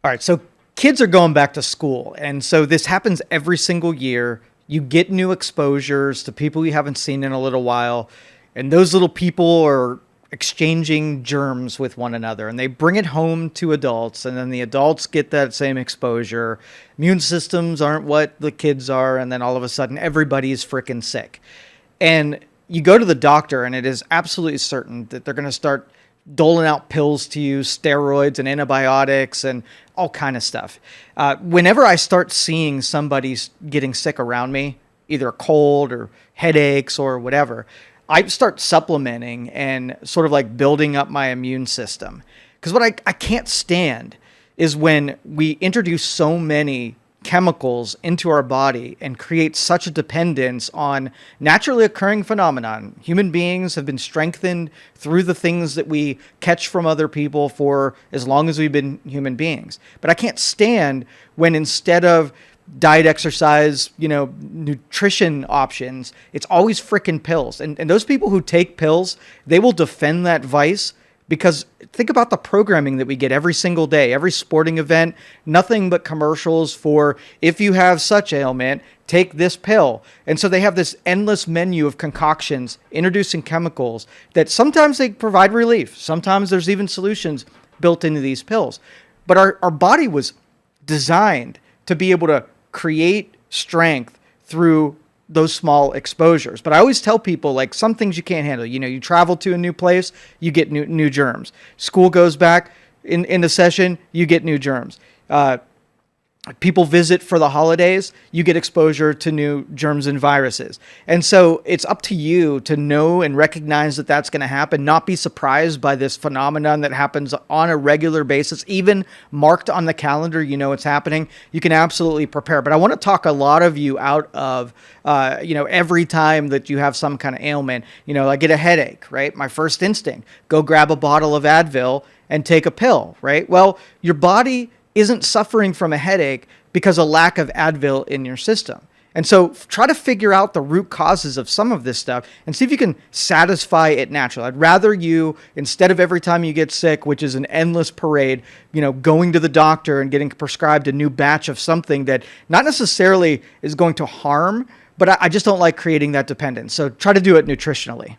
All right, so kids are going back to school, and so this happens every single year. You get new exposures to people you haven't seen in a little while, and those little people are exchanging germs with one another, and they bring it home to adults, and then the adults get that same exposure. Immune systems aren't what the kids are, and then all of a sudden everybody's freaking sick. And you go to the doctor, and it is absolutely certain that they're going to start doling out pills to you, steroids and antibiotics and all kind of stuff. Whenever I start seeing somebody getting sick around me, either a cold or headaches or whatever, I start supplementing and sort of like building up my immune system. Because what I can't stand is when we introduce so many chemicals into our body and create such a dependence on naturally occurring phenomenon. Human beings have been strengthened through the things that we catch from other people for as long as we've been human beings. But I can't stand when instead of diet, exercise, nutrition options, it's always frickin' pills. And those people who take pills, they will defend that vice. Because think about the programming that we get every single day, every sporting event, nothing but commercials for if you have such ailment, take this pill. And so they have this endless menu of concoctions introducing chemicals that sometimes they provide relief. Sometimes there's even solutions built into these pills. But our body was designed to be able to create strength through those small exposures. But I always tell people, like, some things you can't handle. You travel to a new place, you get new germs. School goes back in the session, you get new germs. People visit for the holidays, you get exposure to new germs and viruses. And so it's up to you to know and recognize that that's going to happen, not be surprised by this phenomenon that happens on a regular basis, even marked on the calendar, it's happening. You can absolutely prepare. But I want to talk a lot of you out of, every time that you have some kind of ailment, I get a headache, right? My first instinct, go grab a bottle of Advil and take a pill, right? Well, your body isn't suffering from a headache because of lack of Advil in your system. And so try to figure out the root causes of some of this stuff and see if you can satisfy it naturally. I'd rather you, instead of every time you get sick, which is an endless parade, going to the doctor and getting prescribed a new batch of something that not necessarily is going to harm, but I just don't like creating that dependence. So try to do it nutritionally.